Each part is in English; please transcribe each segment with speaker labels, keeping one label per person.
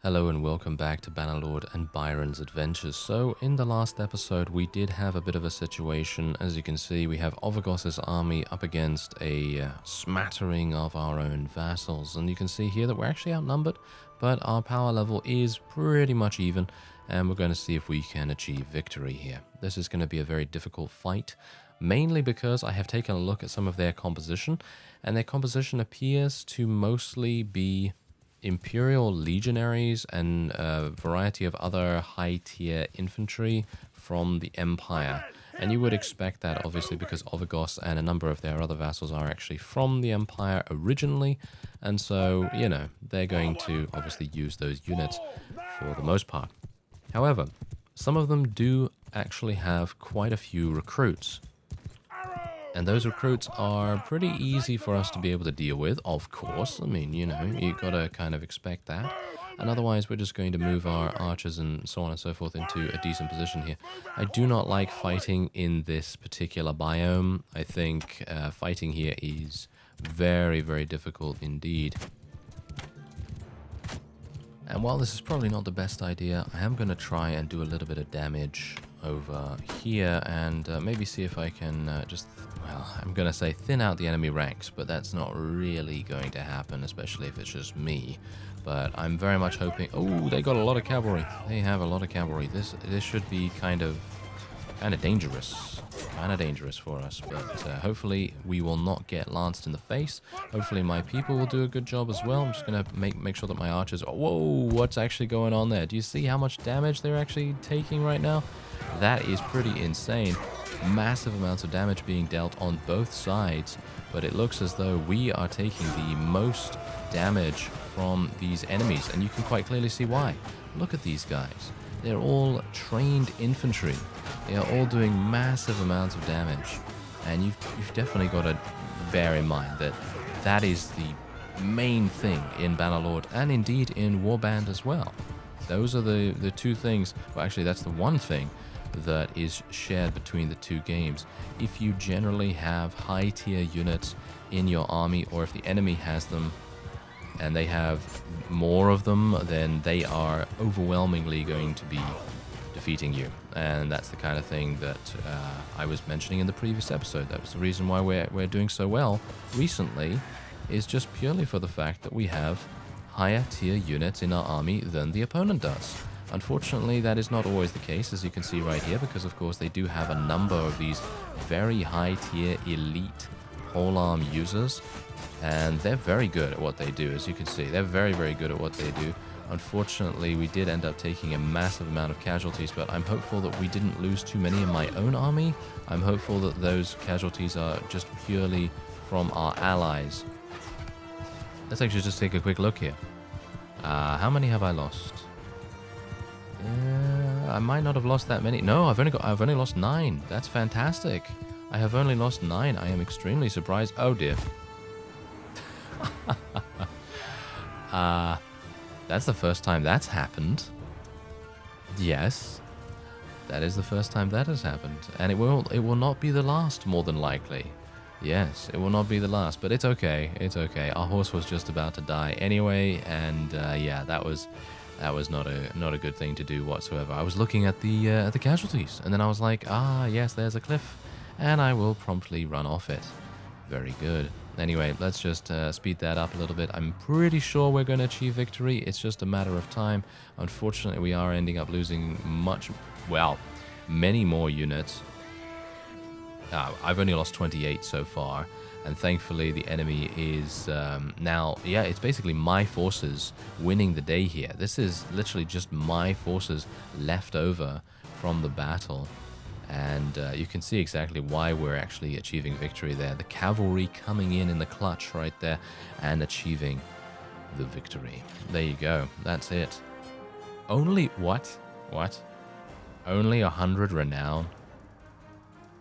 Speaker 1: Hello and welcome back to Bannerlord and Byron's Adventures. So in the last episode we did have a bit of a situation. As you can see, we have Ovagos's army up against a smattering of our own vassals, and you can see here that we're actually outnumbered, but our power level is pretty much even, and we're going to see if we can achieve victory here. This is going to be a very difficult fight, mainly because I have taken a look at some of their composition, and their composition appears to mostly be Imperial legionaries and a variety of other high-tier infantry from the Empire. And you would expect that, obviously, because Ovagos and a number of their other vassals are actually from the Empire originally. And so, you know, they're going to obviously use those units for the most part. However, some of them do actually have quite a few recruits. And those recruits are pretty easy for us to be able to deal with, of course. I mean, you know, you gotta kind of expect that. And otherwise, we're just going to move our archers and so on and so forth into a decent position here. I do not like fighting in this particular biome. I think fighting here is very, very difficult indeed. And while this is probably not the best idea, I am going to try and do a little bit of damage over here and maybe see if I can well, I'm going to say thin out the enemy ranks, but that's not really going to happen, especially if it's just me. But I'm very much hoping... Oh, they got a lot of cavalry. They have a lot of cavalry. This should be kind of dangerous. Kind of dangerous for us, but hopefully we will not get lanced in the face. Hopefully my people will do a good job as well. I'm just going to make sure that my archers... Whoa, what's actually going on there? Do you see how much damage they're actually taking right now? That is pretty insane. Massive amounts of damage being dealt on both sides, but it looks as though we are taking the most damage from these enemies, and you can quite clearly see why. Look at these guys. They're all trained infantry. They are all doing massive amounts of damage, and you've definitely got to bear in mind that that is the main thing in Bannerlord, and indeed in Warband as well. Those are the two things. Well, actually, that's the one thing that is shared between the two games. If you generally have high tier units in your army, or if the enemy has them and they have more of them, then they are overwhelmingly going to be defeating you. And that's the kind of thing that I was mentioning in the previous episode. That was the reason why we're doing so well recently, is just purely for the fact that we have higher tier units in our army than the opponent does. Unfortunately, that is not always the case, as you can see right here, because of course they do have a number of these very high tier elite polearm users, and they're very good at what they do. As you can see, they're very, very good at what they do. Unfortunately, we did end up taking a massive amount of casualties, but I'm hopeful that we didn't lose too many in my own army. I'm hopeful that those casualties are just purely from our allies. Let's actually just take a quick look here. How many have I lost? I might not have lost that many. No, I've only lost 9. That's fantastic. I have only lost 9. I am extremely surprised. Oh dear. That's the first time that's happened. Yes, that is the first time that has happened, and it will not be the last, more than likely. Yes, it will not be the last, but it's okay. It's okay. Our horse was just about to die anyway, and yeah, that was not a good thing to do whatsoever. I was looking at the casualties, and then I was like, ah, yes, there's a cliff, and I will promptly run off it. Very good. Anyway, let's just speed that up a little bit. I'm pretty sure we're going to achieve victory. It's just a matter of time. Unfortunately, we are ending up losing many more units. I've only lost 28 so far, and thankfully the enemy is now, yeah, it's basically my forces winning the day here. This is literally just my forces left over from the battle, and you can see exactly why we're actually achieving victory there. The cavalry coming in the clutch right there and achieving the victory. There you go. That's it. Only, what? Only 100 renown?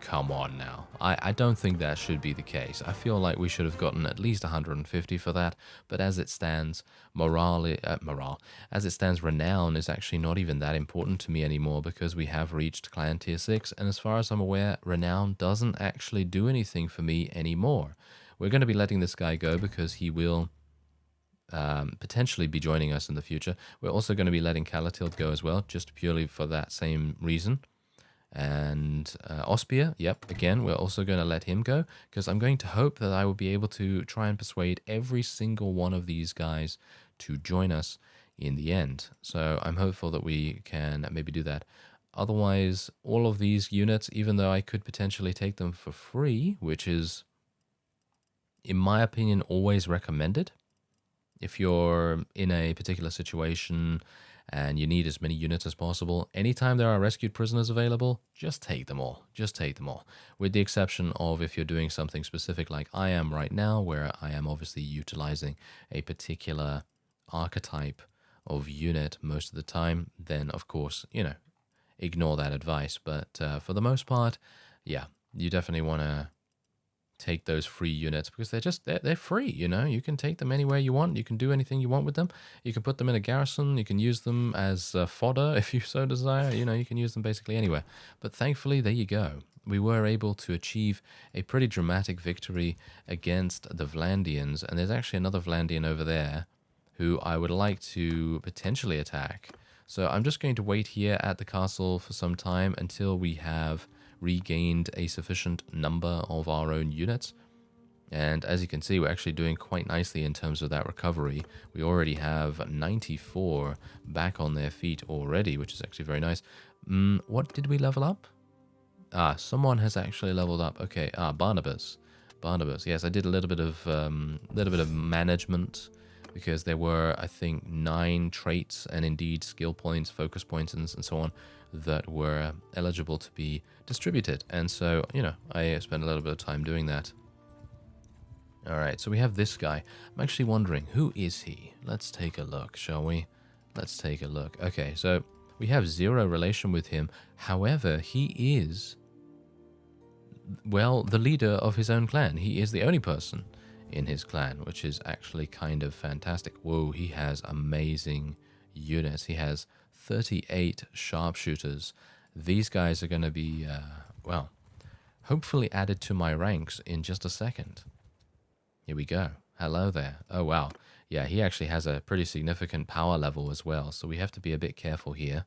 Speaker 1: Come on now. I don't think that should be the case. I feel like we should have gotten at least 150 for that, but as it stands, as it stands, renown is actually not even that important to me anymore, because we have reached clan tier 6, and as far as I'm aware, renown doesn't actually do anything for me anymore. We're going to be letting this guy go because he will potentially be joining us in the future. We're also going to be letting Calatild go as well, just purely for that same reason. And Ospia, yep, again, we're also going to let him go, because I'm going to hope that I will be able to try and persuade every single one of these guys to join us in the end. So I'm hopeful that we can maybe do that. Otherwise, all of these units, even though I could potentially take them for free, which is, in my opinion, always recommended, if you're in a particular situation and you need as many units as possible, anytime there are rescued prisoners available, just take them all. Just take them all. With the exception of if you're doing something specific like I am right now, where I am obviously utilizing a particular archetype of unit most of the time, then of course, you know, ignore that advice. But for the most part, yeah, you definitely want to take those free units, because they're free, you know. You can take them anywhere you want. You can do anything you want with them. You can put them in a garrison. You can use them as fodder if you so desire. You know, you can use them basically anywhere. But thankfully, there you go. We were able to achieve a pretty dramatic victory against the Vlandians, and there's actually another Vlandian over there who I would like to potentially attack. So I'm just going to wait here at the castle for some time until we have regained a sufficient number of our own units. And as you can see, we're actually doing quite nicely in terms of that recovery. We already have 94 back on their feet already, which is actually very nice. What did we level up? Someone has actually leveled up. Okay, Barnabas. Yes, I did a little bit of management, because there were, I think, 9 traits and indeed skill points, focus points, and so on that were eligible to be distributed. And so, you know, I spent a little bit of time doing that. All right, so we have this guy. I'm actually wondering, who is he? Let's take a look, shall we? Let's take a look. Okay, so we have 0 relation with him. However, he is, well, the leader of his own clan. He is the only person in his clan, which is actually kind of fantastic. Whoa, he has amazing units. He has 38 sharpshooters. These guys are going to be, well, hopefully added to my ranks in just a second. Here we go. Hello there. Oh, wow. Yeah, he actually has a pretty significant power level as well, so we have to be a bit careful here.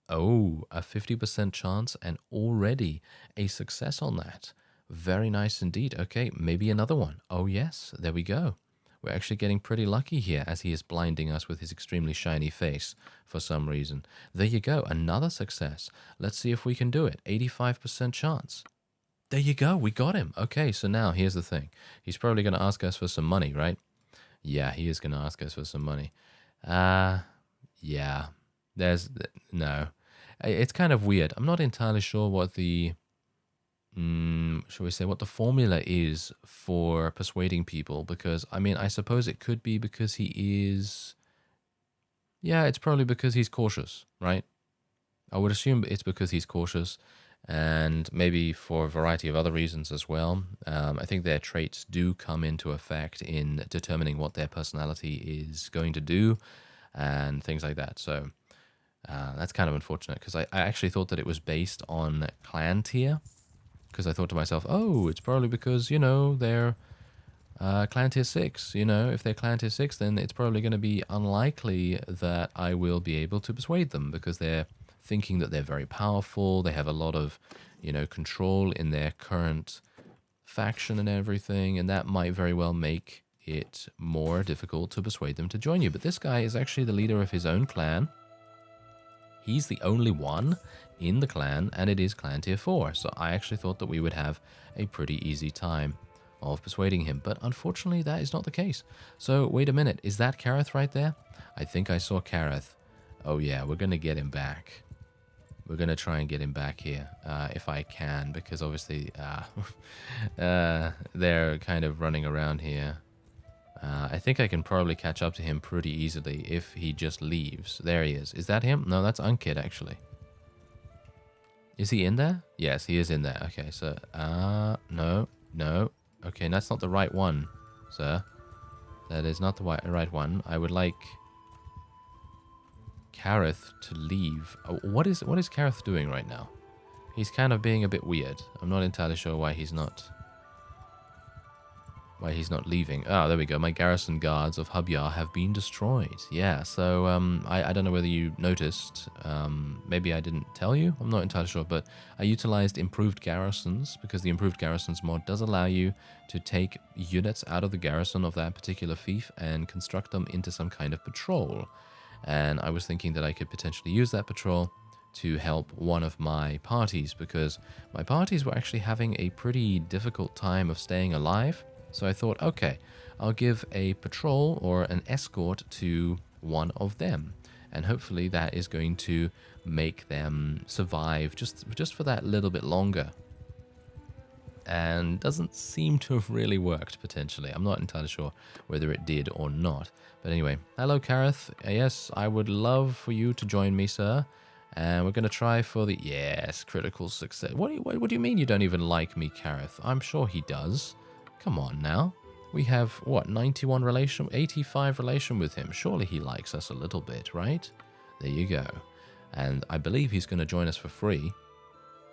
Speaker 1: Oh, a 50% chance and already a success on that. Very nice indeed. Okay, maybe another one. Oh, yes, there we go. We're actually getting pretty lucky here, as he is blinding us with his extremely shiny face for some reason. There you go, another success. Let's see if we can do it. 85% chance. There you go, we got him. Okay, so now here's the thing. He's probably going to ask us for some money, right? Yeah, he is going to ask us for some money. Yeah, no. It's kind of weird. I'm not entirely sure what the, shall we say, what the formula is for persuading people, because, I mean, I suppose it could be because he is, yeah, it's probably because he's cautious, right? I would assume it's because he's cautious, and maybe for a variety of other reasons as well. I think their traits do come into effect in determining what their personality is going to do, and things like that. So that's kind of unfortunate, because I actually thought that it was based on clan tier, because I thought to myself, oh, it's probably because, you know, they're clan tier 6. You know, if they're clan tier 6, then it's probably going to be unlikely that I will be able to persuade them, because they're thinking that they're very powerful. They have a lot of, you know, control in their current faction and everything, and that might very well make it more difficult to persuade them to join you. But this guy is actually the leader of his own clan. He's the only one in the clan, and it is clan tier 4. So I actually thought that we would have a pretty easy time of persuading him. But unfortunately, that is not the case. So wait a minute. Is that Kareth right there? I think I saw Kareth. Oh yeah, we're going to get him back. We're going to try and get him back here, if I can, because obviously they're kind of running around here. I think I can probably catch up to him pretty easily if he just leaves. There he is. Is that him? No, that's Unkid, actually. Is he in there? Yes, he is in there. Okay, so, no. Okay, that's not the right one, sir. That is not the right one. I would like Kareth to leave. What is Kareth doing right now? He's kind of being a bit weird. I'm not entirely sure why he's not. why he's not leaving. Oh, there we go. My garrison guards of Hubyar have been destroyed. Yeah, so I don't know whether you noticed. Maybe I didn't tell you. I'm not entirely sure, but I utilized improved garrisons because the improved garrisons mod does allow you to take units out of the garrison of that particular fief and construct them into some kind of patrol. And I was thinking that I could potentially use that patrol to help one of my parties because my parties were actually having a pretty difficult time of staying alive. So I thought, okay, I'll give a patrol or an escort to one of them. And hopefully that is going to make them survive just for that little bit longer. And doesn't seem to have really worked, potentially. I'm not entirely sure whether it did or not. But anyway, hello, Kareth. Yes, I would love for you to join me, sir. And we're going to try for the... Yes, critical success. What do you mean you don't even like me, Kareth? I'm sure he does. Come on now. We have, what, 91 relation, 85 relation with him. Surely he likes us a little bit, right? There you go. And I believe he's going to join us for free.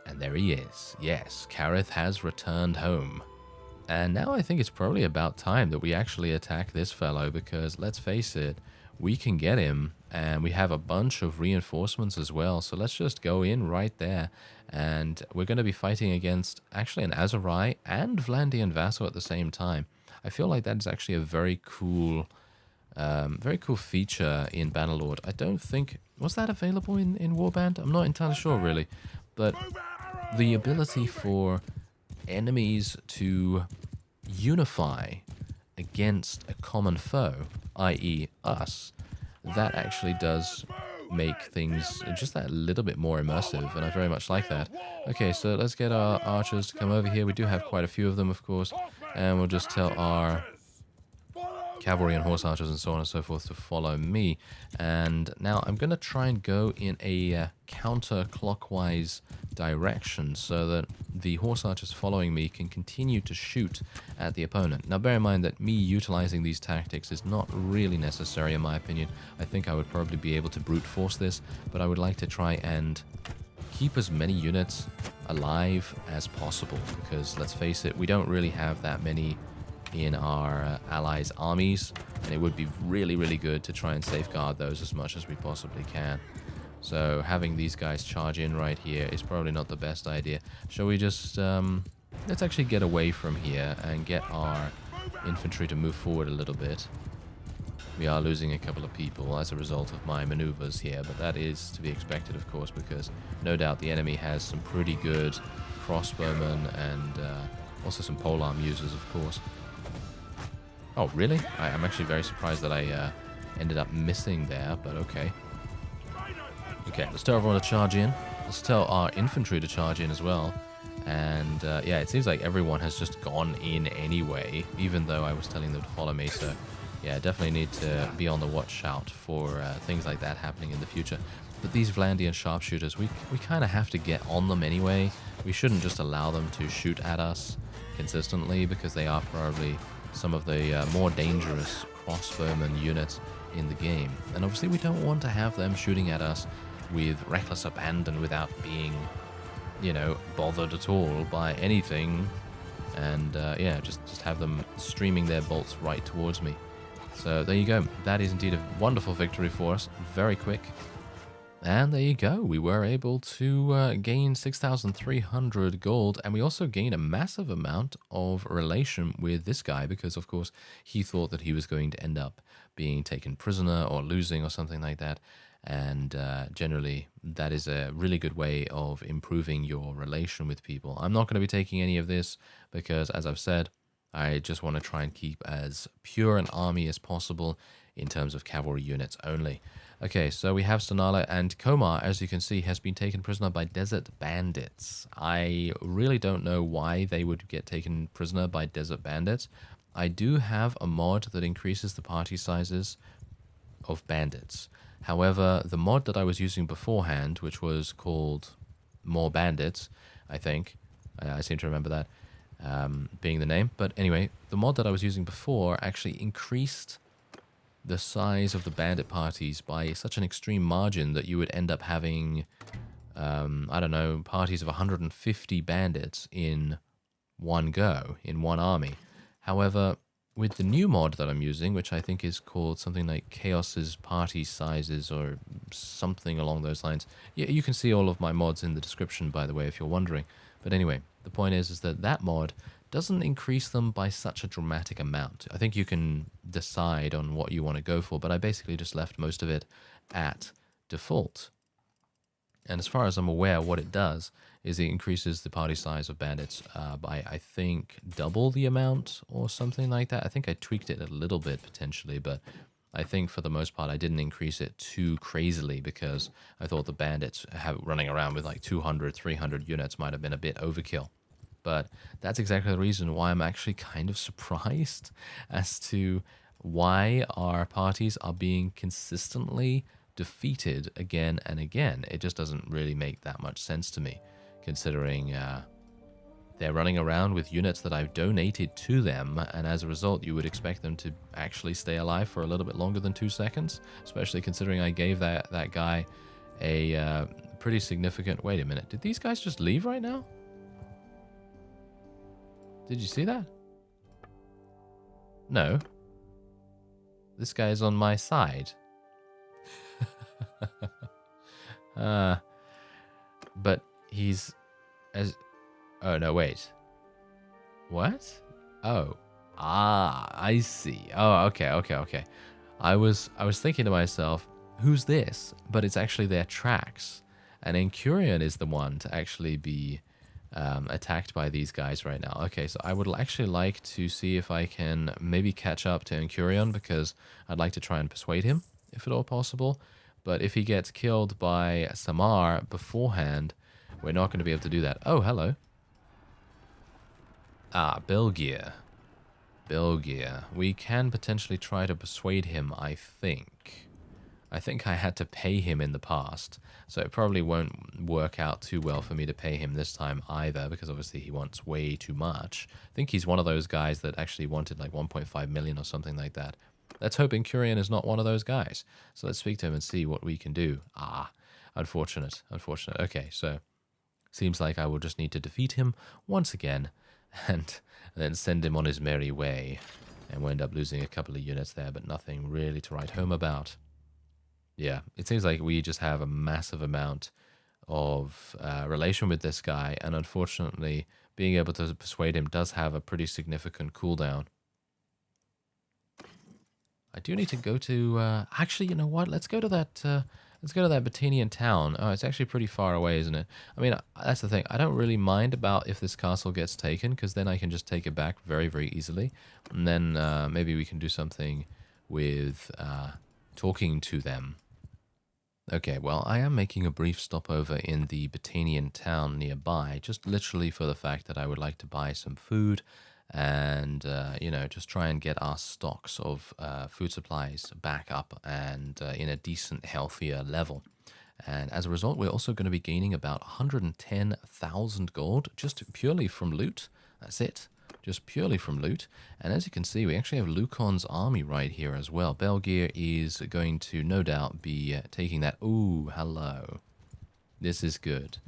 Speaker 1: And there he is. Yes, Kareth has returned home. And now I think it's probably about time that we actually attack this fellow because, let's face it, we can get him. And we have a bunch of reinforcements as well. So let's just go in right there. And we're going to be fighting against actually an Azurai and Vlandian vassal at the same time. I feel like that is actually a very cool feature in Bannerlord. I don't think... Was that available in Warband? I'm not entirely sure, really. But the ability for enemies to unify against a common foe, i.e. us, that actually does make things just that little bit more immersive, and I very much like that. Okay, so let's get our archers to come over here. We do have quite a few of them, of course, and we'll just tell our cavalry and horse archers and so on and so forth to follow me. And now I'm going to try and go in a counterclockwise direction so that the horse archers following me can continue to shoot at the opponent. Now bear in mind that me utilizing these tactics is not really necessary in my opinion. I think I would probably be able to brute force this, but I would like to try and keep as many units alive as possible because let's face it, we don't really have that many in our allies' armies, and it would be really, really good to try and safeguard those as much as we possibly can. So having these guys charge in right here is probably not the best idea. Shall we just, let's actually get away from here and get our infantry to move forward a little bit. We are losing a couple of people as a result of my maneuvers here, but that is to be expected, of course, because no doubt the enemy has some pretty good crossbowmen and also some polearm users, of course. Oh, really? I'm actually very surprised that I ended up missing there, but okay. Okay, let's tell everyone to charge in. Let's tell our infantry to charge in as well. And yeah, it seems like everyone has just gone in anyway, even though I was telling them to follow me. So yeah, definitely need to be on the watch out for things like that happening in the future. But these Vlandian sharpshooters, we kind of have to get on them anyway. We shouldn't just allow them to shoot at us consistently because they are probably some of the more dangerous crossbowman units in the game. And obviously we don't want to have them shooting at us with reckless abandon without being, you know, bothered at all by anything. And yeah, just have them streaming their bolts right towards me. So there you go. That is indeed a wonderful victory for us. Very quick. And there you go. We were able to gain 6,300 gold, and we also gained a massive amount of relation with this guy because, of course, he thought that he was going to end up being taken prisoner or losing or something like that. And generally, that is a really good way of improving your relation with people. I'm not going to be taking any of this because, as I've said, I just want to try and keep as pure an army as possible in terms of cavalry units only. Okay, so we have Sonala, and Komar, as you can see, has been taken prisoner by desert bandits. I really don't know why they would get taken prisoner by desert bandits. I do have a mod that increases the party sizes of bandits. However, the mod that I was using beforehand, which was called More Bandits, I think, I seem to remember that being the name. But anyway, the mod that I was using before actually increased the size of the bandit parties by such an extreme margin that you would end up having, I don't know, parties of 150 bandits in one go, in one army. However, with the new mod that I'm using, which I think is called something like Kaoses Party Sizes or something along those lines. Yeah, you can see all of my mods in the description, by the way, if you're wondering. But anyway, the point is that that mod doesn't increase them by such a dramatic amount. I think you can decide on what you want to go for, but I basically just left most of it at default. And as far as I'm aware, what it does is it increases the party size of bandits by, I think, double the amount or something like that. I think I tweaked it a little bit potentially, but I think for the most part I didn't increase it too crazily because I thought the bandits running around with like 200, 300 units might have been a bit overkill. But that's exactly the reason why I'm actually kind of surprised as to why our parties are being consistently defeated again and again. It just doesn't really make that much sense to me, considering they're running around with units that I've donated to them, and as a result you would expect them to actually stay alive for a little bit longer than 2 seconds, especially considering I gave that guy a pretty significant... Wait a minute, did these guys just leave right now? Did you see that? No. This guy is on my side. But he's as... Oh, no, wait. What? Oh. Ah, I see. Oh, okay. I was thinking to myself, who's this? But it's actually their tracks. And Encurion is the one to actually be attacked by these guys right now. Okay, so I would actually like to see if I can maybe catch up to Encurion, because I'd like to try and persuade him, if at all possible. But if he gets killed by Samar beforehand, we're not going to be able to do that. Oh, hello. Ah, Belgier. We can potentially try to persuade him, I think. I think I had to pay him in the past, so it probably won't work out too well for me to pay him this time either, because obviously he wants way too much. I think he's one of those guys that actually wanted like 1.5 million or something like that. Let's hope Encurion is not one of those guys. So let's speak to him and see what we can do. Ah, unfortunate. Okay, so seems like I will just need to defeat him once again and then send him on his merry way. And we'll end up losing a couple of units there, but nothing really to write home about. Yeah, it seems like we just have a massive amount of relation with this guy, and unfortunately, being able to persuade him does have a pretty significant cooldown. I do need to go to... actually, you know what? Let's go to that... let's go to that Batanian town. Oh, it's actually pretty far away, isn't it? I mean, that's the thing. I don't really mind about if this castle gets taken, because then I can just take it back very, very easily. And then maybe we can do something with talking to them. Okay, well, I am making a brief stopover in the Batanian town nearby, just literally for the fact that I would like to buy some food and, you know, just try and get our stocks of food supplies back up and in a decent, healthier level. And as a result, we're also going to be gaining about 110,000 gold just purely from loot. That's it. Just purely from loot. And as you can see, we actually have Lucon's army right here as well. Belgier is going to no doubt be taking that. Ooh, hello. This is good.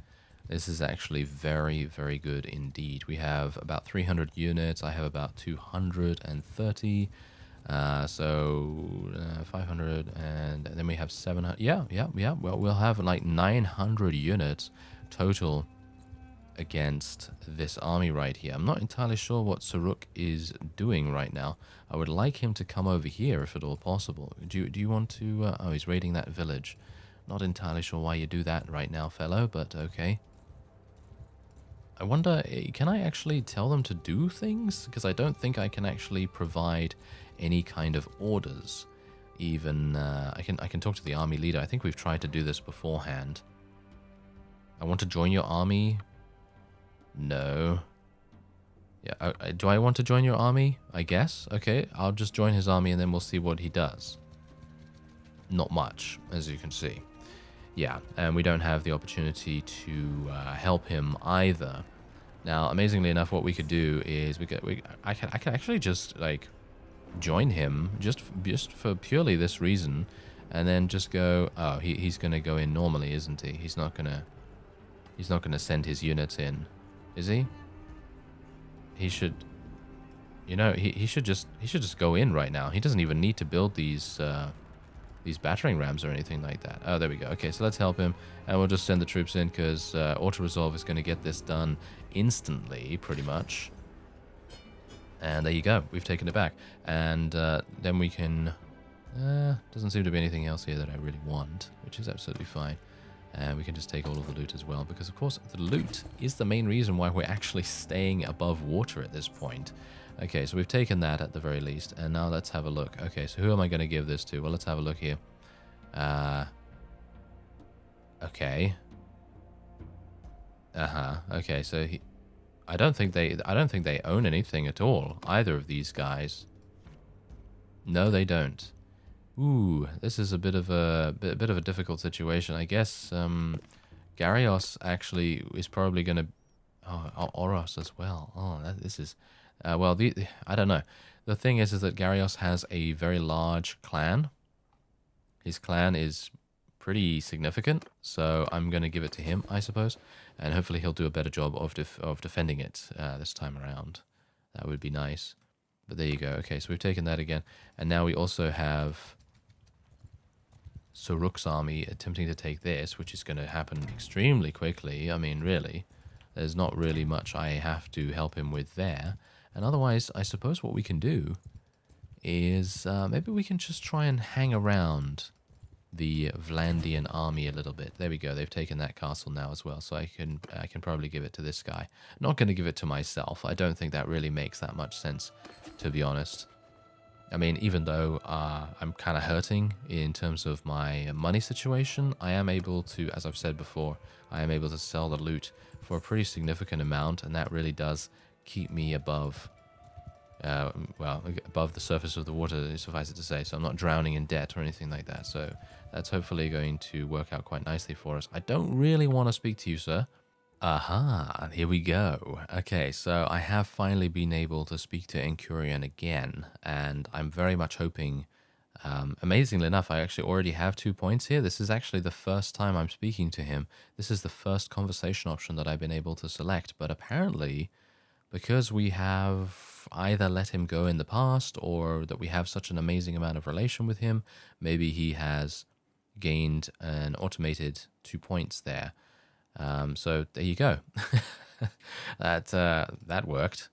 Speaker 1: This is actually very, very good indeed. We have about 300 units. I have about 230. So 500, and then we have 700. Yeah. Well, we'll have like 900 units total against this army right here. I'm not entirely sure what Saruk is doing right now. I would like him to come over here if at all possible. Do you want to... oh, he's raiding that village. Not entirely sure why you do that right now, fellow, but okay. I wonder, can I actually tell them to do things? Because I don't think I can actually provide any kind of orders. Even, I can talk to the army leader. I think we've tried to do this beforehand. I want to join your army. No. Yeah, do I want to join your army? I guess. Okay, I'll just join his army and then we'll see what he does. Not much, as you can see. Yeah, and we don't have the opportunity to help him either. Now, amazingly enough, what we could do is I could actually just like join him just for purely this reason, and then just go. Oh, he's gonna go in normally, isn't he? He's not gonna send his units in, is he? He should. You know, he should just go in right now. He doesn't even need to build these battering rams or anything like that. Oh, there we go. Okay, so let's help him, and we'll just send the troops in because auto-resolve is going to get this done instantly, pretty much. And there you go. We've taken it back. And then we can... doesn't seem to be anything else here that I really want, which is absolutely fine. And we can just take all of the loot as well, because of course the loot is the main reason why we're actually staying above water at this point. Okay, so we've taken that at the very least, and now let's have a look. Okay, so who am I going to give this to? Well, let's have a look here. Okay. Okay, so I don't think they own anything at all, either of these guys. No, they don't. Ooh, this is a bit of a difficult situation. I guess Garrios actually is probably going to... Oh, Oros as well. Oh, this is... well, I don't know. The thing is that Garrios has a very large clan. His clan is pretty significant, so I'm going to give it to him, I suppose. And hopefully he'll do a better job of defending it this time around. That would be nice. But there you go. Okay, so we've taken that again. And now we also have... Soruk's army attempting to take this, which is going to happen extremely quickly. I mean, really, there's not really much I have to help him with there. And otherwise, I suppose what we can do is maybe we can just try and hang around the Vlandian army a little bit. There we go. They've taken that castle now as well, so I can probably give it to this guy. Not going to give it to myself. I don't think that really makes that much sense, to be honest. I mean, even though I'm kind of hurting in terms of my money situation, I am able to, as I've said before, I am able to sell the loot for a pretty significant amount, and that really does keep me above, well, above the surface of the water, suffice it to say. So I'm not drowning in debt or anything like that. So that's hopefully going to work out quite nicely for us. I don't really want to speak to you, sir. Aha, here we go. Okay, so I have finally been able to speak to Encurion again, and I'm very much hoping, amazingly enough, I actually already have 2 points here. This is actually the first time I'm speaking to him. This is the first conversation option that I've been able to select, but apparently, because we have either let him go in the past, or that we have such an amazing amount of relation with him, maybe he has gained an automated 2 points there. So there you go. That worked,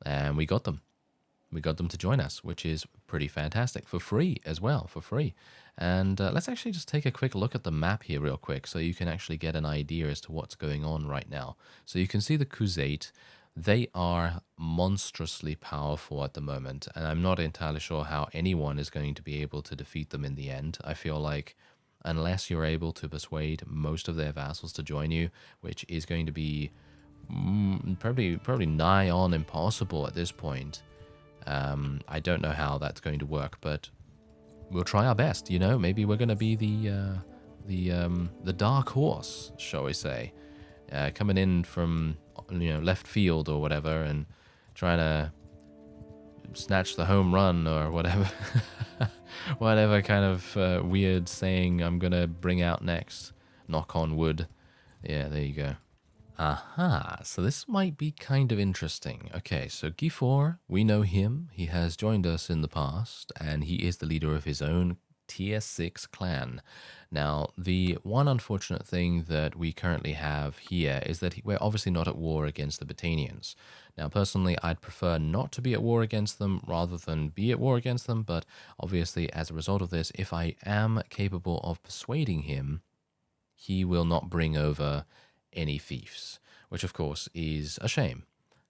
Speaker 1: and we got them. We got them to join us, which is pretty fantastic, for free as well, for free. And let's actually just take a quick look at the map here real quick, so you can actually get an idea as to what's going on right now. So you can see the Khuzait. They are monstrously powerful at the moment, and I'm not entirely sure how anyone is going to be able to defeat them in the end. I feel like unless you're able to persuade most of their vassals to join you, which is going to be probably nigh on impossible at this point. I don't know how that's going to work, but we'll try our best. You know, maybe we're going to be the dark horse, shall we say, coming in from left field or whatever, and trying to snatch the home run or whatever. Whatever kind of weird saying I'm gonna bring out next. Knock on wood. Yeah, there you go. Aha, so this might be kind of interesting. Okay, so Gifor, we know him. He has joined us in the past, and he is the leader of his own tier 6 clan. Now, the one unfortunate thing that we currently have here is that we're obviously not at war against the Botanians. Now, personally, I'd prefer not to be at war against them rather than be at war against them, but obviously, as a result of this, if I am capable of persuading him, he will not bring over any fiefs, which of course is a shame.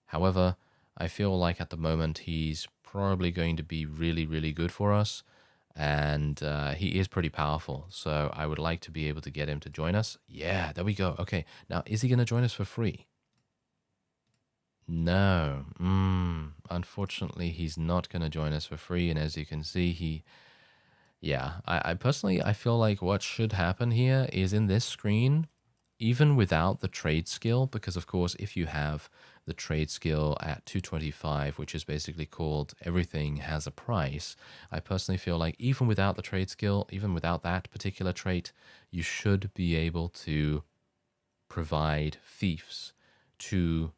Speaker 1: However, I feel like at the moment he's probably going to be really, really good for us, and he is pretty powerful, so I would like to be able to get him to join us. Yeah, there we go. Okay, now is he going to join us for free? No. Unfortunately, he's not going to join us for free, and as you can see, I personally, I feel like what should happen here is in this screen, even without the trade skill, because of course, if you have the trade skill at 225, which is basically called everything has a price, I personally feel like even without the trade skill, even without that particular trait, you should be able to provide fiefs to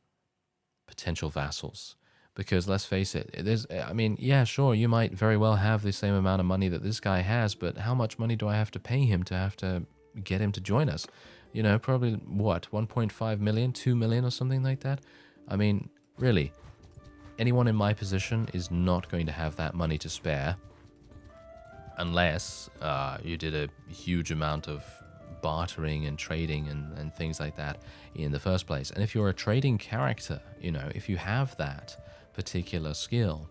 Speaker 1: potential vassals. Because let's face it, I mean, yeah, sure, you might very well have the same amount of money that this guy has, but how much money do I have to pay him to have to get him to join us? You know, probably, what, 1.5 million, 2 million or something like that? I mean, really, anyone in my position is not going to have that money to spare unless you did a huge amount of bartering and trading and things like that in the first place. And if you're a trading character, you know, if you have that particular skill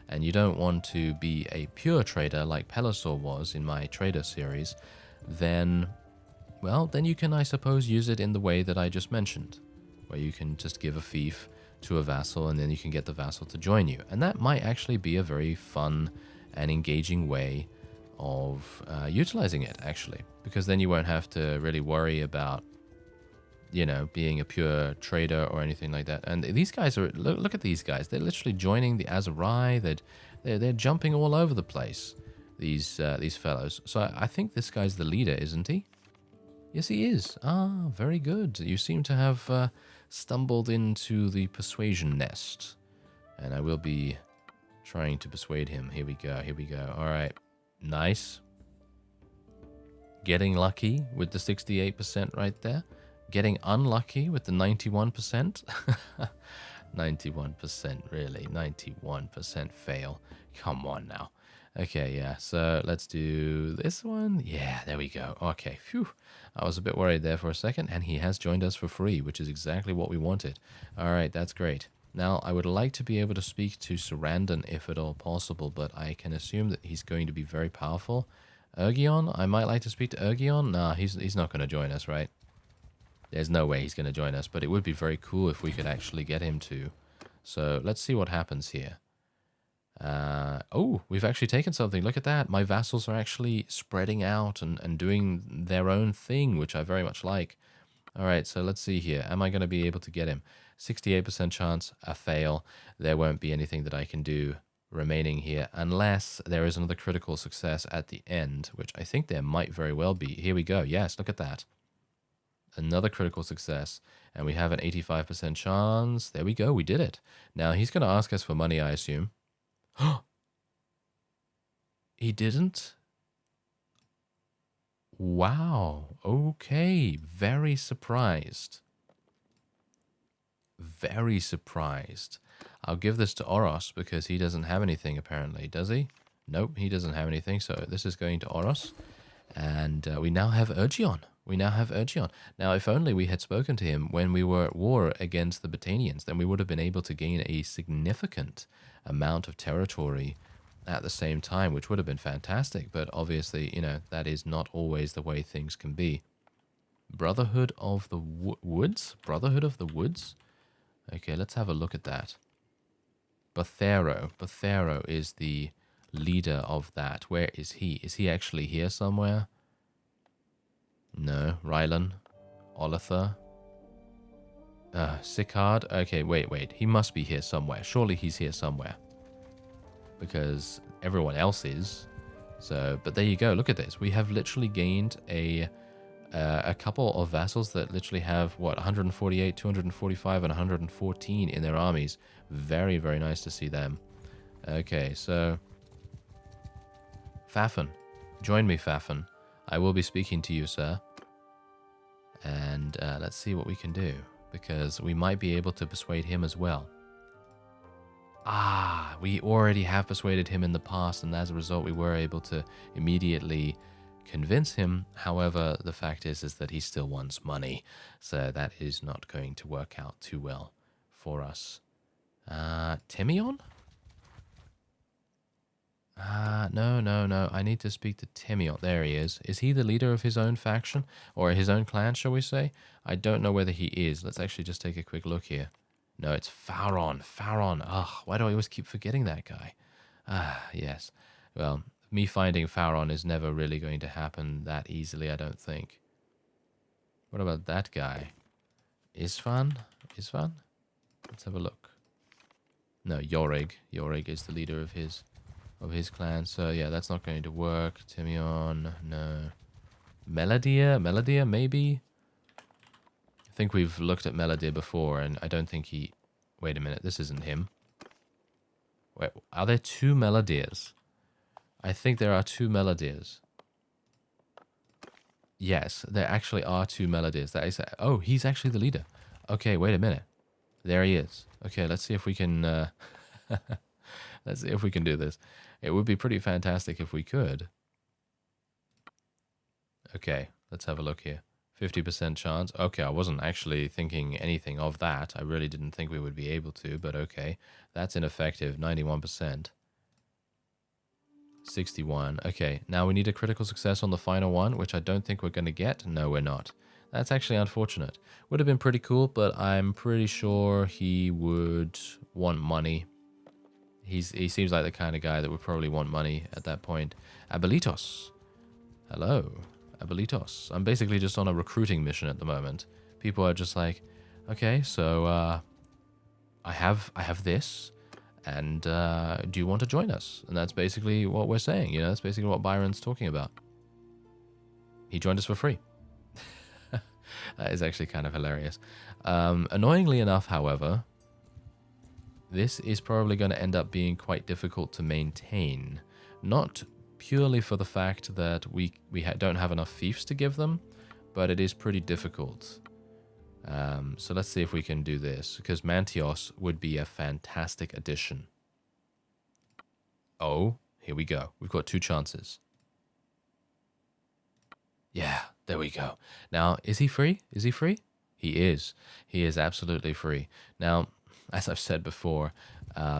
Speaker 1: and you don't want to be a pure trader like Pelisor was in my trader series, then, well, then you can, I suppose, use it in the way that I just mentioned, where you can just give a fief to a vassal and then you can get the vassal to join you. And that might actually be a very fun and engaging way of utilizing it, actually, because then you won't have to really worry about, you know, being a pure trader or anything like that. And these guys are, look at these guys, they're literally joining the Azurai, they're jumping all over the place, these fellows. So I think this guy's the leader, isn't he? Yes, he is. Ah, very good. You seem to have stumbled into the persuasion nest, and I will be trying to persuade him. Here we go, here we go. All right. Nice. Getting lucky with the 68% right there. Getting unlucky with the 91%. 91%, really. 91% fail. Come on now. Okay, yeah. So let's do this one. Yeah, there we go. Okay, phew. I was a bit worried there for a second, and he has joined us for free, which is exactly what we wanted. All right, that's great. Now, I would like to be able to speak to Sarandon if at all possible, but I can assume that he's going to be very powerful. Ergion? I might like to speak to Ergion. Nah, he's not going to join us, right? There's no way he's going to join us, but it would be very cool if we could actually get him to. So let's see what happens here. Oh, we've actually taken something. Look at that. My vassals are actually spreading out and doing their own thing, which I very much like. All right, so let's see here. Am I going to be able to get him? 68% chance, a fail. There won't be anything that I can do remaining here unless there is another critical success at the end, which I think there might very well be. Here we go. Yes, look at that. Another critical success, and we have an 85% chance. There we go. We did it. Now, he's going to ask us for money, I assume. He didn't? Wow. Okay. Very surprised. Very surprised. I'll give this to Oros because he doesn't have anything apparently, does he? Nope, he doesn't have anything, so this is going to Oros. And we now have Ergion. We now have Ergion. Now, if only we had spoken to him when we were at war against the Botanians, then we would have been able to gain a significant amount of territory at the same time, which would have been fantastic. But obviously, you know, that is not always the way things can be. Brotherhood of the Woods? Brotherhood of the Woods? Okay, let's have a look at that. Bothero. Bothero is the leader of that. Where is he? Is he actually here somewhere? No. Rylan. Olither. Sicard. Okay, wait. He must be here somewhere. Surely he's here somewhere. Because everyone else is. So, but there you go. Look at this. We have literally gained a couple of vassals that literally have, what, 148, 245, and 114 in their armies. Very, very nice to see them. Okay, so... Fafan. Join me, Fafan. I will be speaking to you, sir. And let's see what we can do, because we might be able to persuade him as well. Ah, we already have persuaded him in the past, and as a result, we were able to immediately convince him. However, the fact is that he still wants money, so that is not going to work out too well for us. Timion? No. I need to speak to Timion. There he is. Is he the leader of his own faction? Or his own clan, shall we say? I don't know whether he is. Let's actually just take a quick look here. No, it's Faron. Faron. Ugh, why do I always keep forgetting that guy? Ah, yes. Well, me finding Faron is never really going to happen that easily, I don't think. What about that guy? Isvan? Isvan? Let's have a look. No, Yorig. Yorig is the leader of his clan. So yeah, that's not going to work. Timion, no. Melodia? Melodia, maybe? I think we've looked at Melodia before, and I don't think he... Wait a minute, this isn't him. Wait, are there 2 Melodiers? I think there are 2 Melodiers. Yes, there actually are 2 Melodiers. That is, oh, he's actually the leader. Okay, wait a minute. There he is. Okay, let's see if we can... let's see if we can do this. It would be pretty fantastic if we could. Okay, let's have a look here. 50% chance. Okay, I wasn't actually thinking anything of that. I really didn't think we would be able to, but okay. That's ineffective. 91%. 61. Okay, now we need a critical success on the final one, which I don't think we're going to get. No, we're not. That's actually unfortunate. Would have been pretty cool, but I'm pretty sure he would want money. He seems like the kind of guy that would probably want money at that point. Abelitos. Hello, Abelitos. I'm basically just on a recruiting mission at the moment. People are just like, okay, so I have this. And do you want to join us? And that's basically what we're saying, you know, that's basically what Byron's talking about. He joined us for free. That is actually kind of hilarious. Annoyingly enough, however, this is probably going to end up being quite difficult to maintain. Not purely for the fact that we don't have enough fiefs to give them, but it is pretty difficult. So let's see if we can do this, because Mantios would be a fantastic addition. Oh, here we go. We've got 2 chances. Yeah, there we go. Now, is he free? Is he free? He is. He is absolutely free. Now, as I've said before,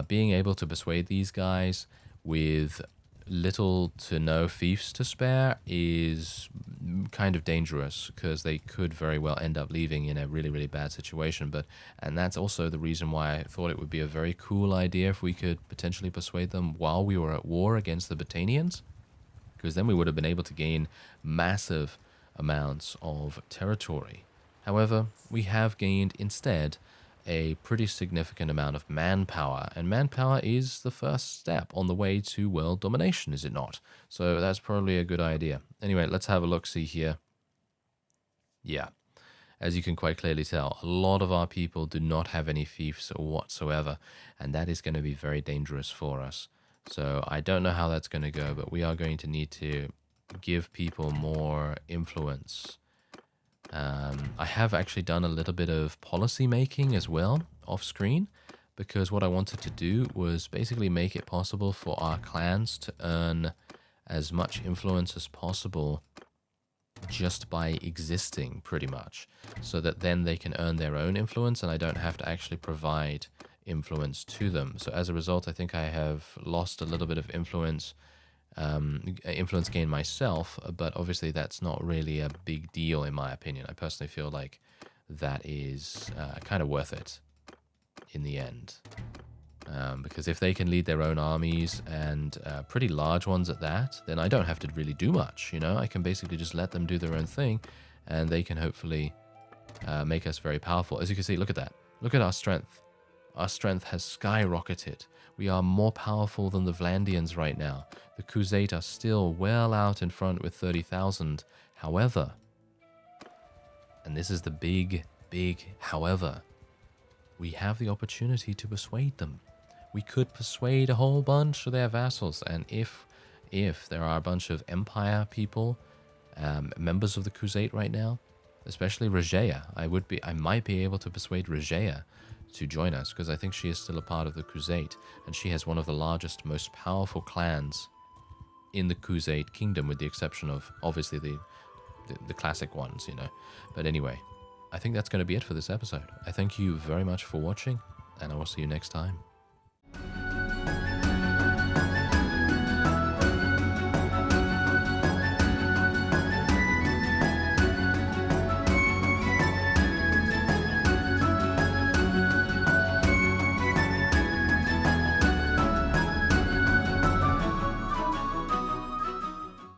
Speaker 1: being able to persuade these guys with little to no fiefs to spare is kind of dangerous, because they could very well end up leaving in a really, really bad situation. And that's also the reason why I thought it would be a very cool idea if we could potentially persuade them while we were at war against the Botanians, because then we would have been able to gain massive amounts of territory. However, we have gained instead a pretty significant amount of manpower, and manpower is the first step on the way to world domination, is it not? So that's probably a good idea. Anyway, let's have a look-see here. Yeah, as you can quite clearly tell, a lot of our people do not have any fiefs whatsoever, and that is going to be very dangerous for us. So I don't know how that's going to go, but we are going to need to give people more influence. I have actually done a little bit of policy making as well off screen, because what I wanted to do was basically make it possible for our clans to earn as much influence as possible just by existing, pretty much, so that then they can earn their own influence and I don't have to actually provide influence to them. So as a result, I think I have lost a little bit of influence gain myself, but obviously that's not really a big deal in my opinion. I personally feel like that is kind of worth it in the end, because if they can lead their own armies, and pretty large ones at that, then I don't have to really do much, you know. I can basically just let them do their own thing, and they can hopefully make us very powerful. As you can see, look at that. Look at our strength. Our strength has skyrocketed. We are more powerful than the Vlandians right now. The Crusade are still well out in front with 30,000. However, and this is the big however, we have the opportunity to persuade them. We could persuade a whole bunch of their vassals, and if there are a bunch of Empire people, members of the Crusade right now, especially Regea, I might be able to persuade Regea to join us, because I think she is still a part of the Crusade, and she has one of the largest, most powerful clans in the Crusade kingdom, with the exception of obviously the classic ones, you know. But anyway, I think that's going to be it for this episode. I thank you very much for watching, and I will see you next time.